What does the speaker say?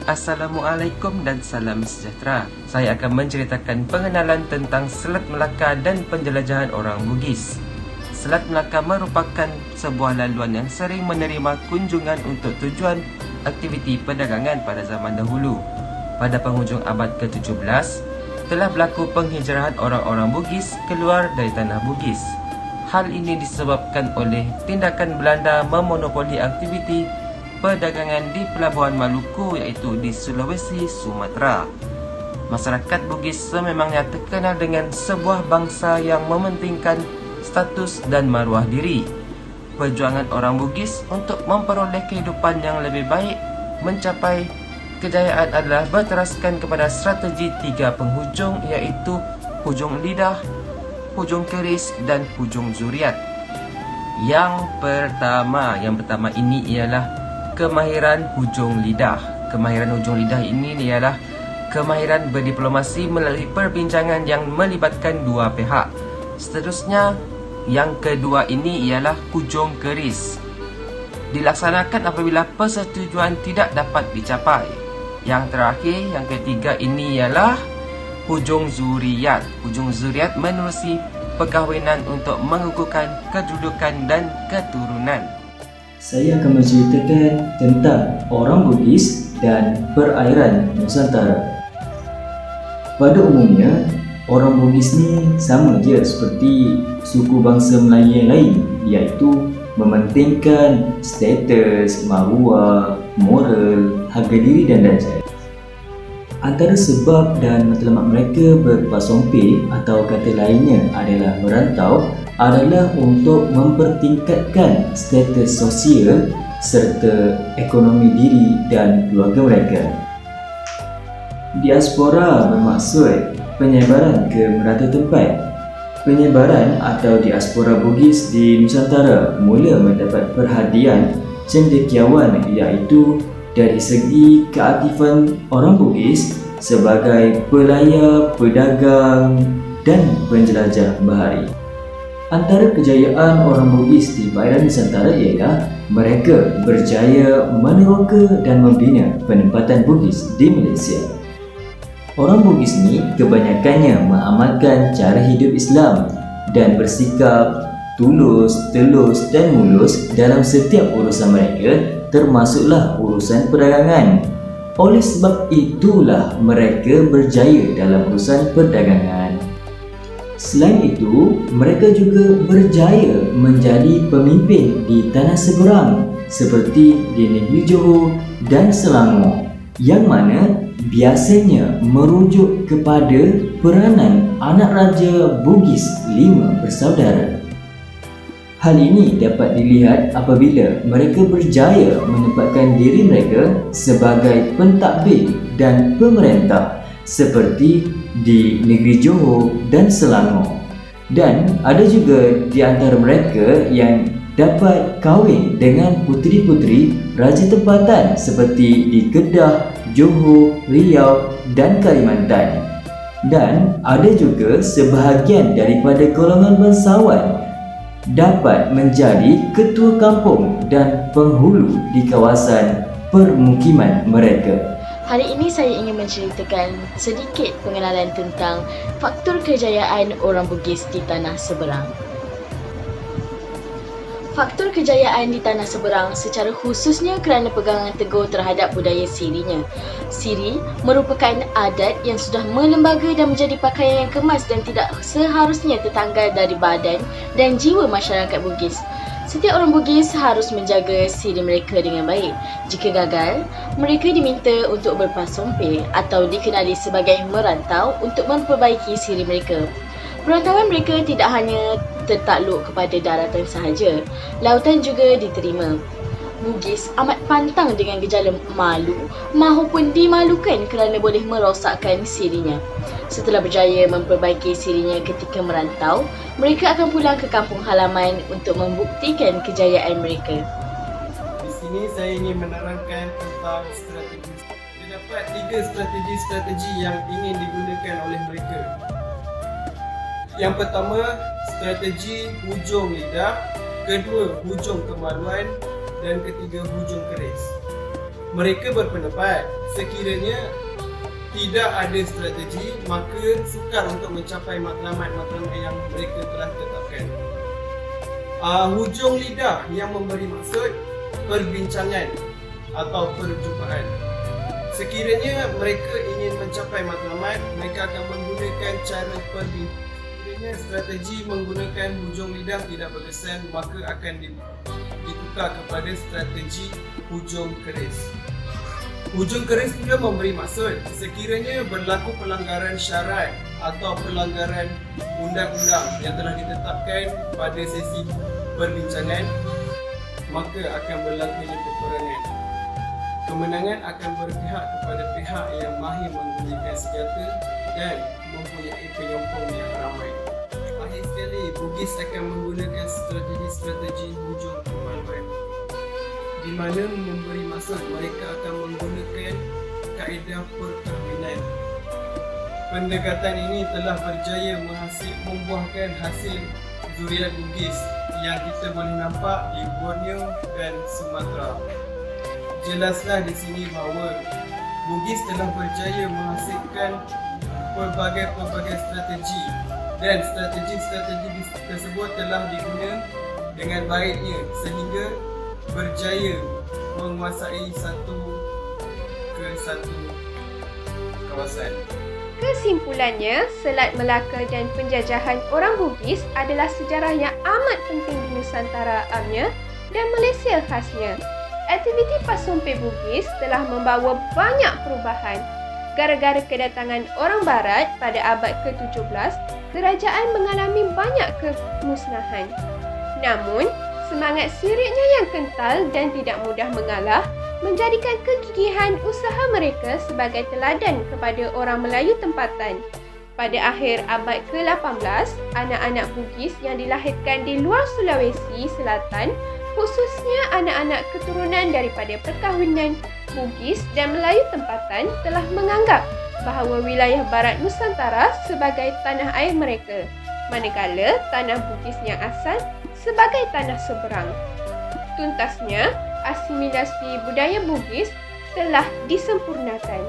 Assalamualaikum dan salam sejahtera. Saya akan menceritakan pengenalan tentang Selat Melaka dan penjelajahan orang Bugis. Selat Melaka merupakan sebuah laluan yang sering menerima kunjungan untuk tujuan aktiviti perdagangan pada zaman dahulu. Pada penghujung abad ke-17, telah berlaku penghijrahan orang-orang Bugis keluar dari tanah Bugis. Hal ini disebabkan oleh tindakan Belanda memonopoli aktiviti perdagangan di Pelabuhan Maluku iaitu di Sulawesi, Sumatera. Masyarakat Bugis sememangnya terkenal dengan sebuah bangsa yang mementingkan status dan maruah diri. Perjuangan orang Bugis untuk memperoleh kehidupan yang lebih baik mencapai kejayaan adalah berteraskan kepada strategi 3 penghujung iaitu hujung lidah, hujung keris dan hujung zuriat. Yang pertama ini ialah kemahiran hujung lidah. Kemahiran hujung lidah ini ialah kemahiran berdiplomasi melalui perbincangan yang melibatkan dua pihak. Seterusnya, yang kedua ini ialah hujung keris. Dilaksanakan apabila persetujuan tidak dapat dicapai. Yang terakhir, yang ketiga ini ialah hujung zuriat. Hujung zuriat menerusi perkahwinan untuk mengukuhkan kedudukan dan keturunan. Saya akan menceritakan tentang orang Bugis dan perairan Nusantara. Pada umumnya, orang Bugis ni sama je seperti suku bangsa Melayu yang lain, iaitu mementingkan status, maruah, moral, harga diri dan darjat. Antara sebab dan matlamat mereka berpasompe atau kata lainnya adalah merantau adalah untuk mempertingkatkan status sosial serta ekonomi diri dan keluarga mereka. Diaspora bermaksud penyebaran ke merata tempat. Penyebaran atau diaspora Bugis di Nusantara mula mendapat perhatian cendekiawan iaitu dari segi keaktifan orang Bugis sebagai pelayar, pedagang dan penjelajah bahari. Antara kejayaan orang Bugis di perairan Nusantara ialah mereka berjaya meneroka dan membina penempatan Bugis di Malaysia. Orang Bugis ni kebanyakannya mengamalkan cara hidup Islam dan bersikap tulus, telus dan mulus dalam setiap urusan mereka, termasuklah urusan perdagangan. Oleh sebab itulah mereka berjaya dalam urusan perdagangan. Selain itu, mereka juga berjaya menjadi pemimpin di tanah seberang seperti di negeri Johor dan Selangor, yang mana biasanya merujuk kepada peranan anak raja Bugis 5 bersaudara. Hal ini dapat dilihat apabila mereka berjaya menempatkan diri mereka sebagai pentadbir dan pemerintah seperti di negeri Johor dan Selangor. Dan ada juga di antara mereka yang dapat kahwin dengan puteri-puteri raja tempatan seperti di Kedah, Johor, Riau dan Kalimantan. Dan ada juga sebahagian daripada golongan bangsawan dapat menjadi ketua kampung dan penghulu di kawasan permukiman mereka. Hari ini saya ingin menceritakan sedikit pengenalan tentang faktor kejayaan orang Bugis di tanah seberang. Faktor kejayaan di tanah seberang secara khususnya kerana pegangan teguh terhadap budaya sirinya. Siri merupakan adat yang sudah melembaga dan menjadi pakaian yang kemas dan tidak seharusnya tertanggal dari badan dan jiwa masyarakat Bugis. Setiap orang Bugis harus menjaga siri mereka dengan baik. Jika gagal, mereka diminta untuk berpasompe atau dikenali sebagai merantau untuk memperbaiki siri mereka. Perantauan mereka tidak hanya tertakluk kepada daratan sahaja, lautan juga diterima. Bugis amat pantang dengan gejala malu mahupun dimalukan kerana boleh merosakkan sirinya. Setelah berjaya memperbaiki sirinya ketika merantau, mereka akan pulang ke kampung halaman untuk membuktikan kejayaan mereka. Di sini saya ingin menerangkan tentang strategi. Terdapat 3 strategi yang ingin digunakan oleh mereka. Yang pertama, strategi hujung lidah, kedua hujung kemaluan dan ketiga hujung keris. Mereka berpendapat sekiranya tidak ada strategi, maka sukar untuk mencapai matlamat-matlamat yang mereka telah tetapkan. Hujung lidah yang memberi maksud perbincangan atau perjumpaan. Sekiranya mereka ingin mencapai matlamat, mereka akan menggunakan cara perbincangan. Sekiranya strategi menggunakan hujung lidah tidak berkesan, maka akan ditukar kepada strategi hujung keris. Hujung keris juga memberi maksud sekiranya berlaku pelanggaran syarat atau pelanggaran undang-undang yang telah ditetapkan pada sesi perbincangan, maka akan berlakunya peperangan. Kemenangan akan berpihak kepada pihak yang mahir menggunakan senjata dan mempunyai penyokong yang ramai. Akhir sekali, Bugis akan menggunakan strategi hujung kemaluan, di mana memberi maksud mereka akan menggunakan kaedah perkahwinan. Pendekatan ini telah berjaya membuahkan hasil zuriat Bugis yang kita boleh nampak di Borneo dan Sumatera. Jelaslah di sini bahawa Bugis telah berjaya menghasilkan pelbagai strategi, dan strategi tersebut telah digunakan dengan baiknya sehingga berjaya menguasai satu kawasan. Kesimpulannya, Selat Melaka dan penjajahan orang Bugis adalah sejarah yang amat penting di Nusantara amnya dan Malaysia khasnya. Aktiviti Pasompe Bugis telah membawa banyak perubahan. Gara-gara kedatangan orang Barat pada abad ke-17, kerajaan mengalami banyak kemusnahan. Namun, semangat siriknya yang kental dan tidak mudah mengalah menjadikan kegigihan usaha mereka sebagai teladan kepada orang Melayu tempatan. Pada akhir abad ke-18, anak-anak Bugis yang dilahirkan di luar Sulawesi Selatan, khususnya anak-anak keturunan daripada perkahwinan Bugis dan Melayu tempatan, telah menganggap bahawa wilayah barat Nusantara sebagai tanah air mereka, manakala tanah Bugis yang asal sebagai tanah seberang. Tuntasnya, asimilasi budaya Bugis telah disempurnakan.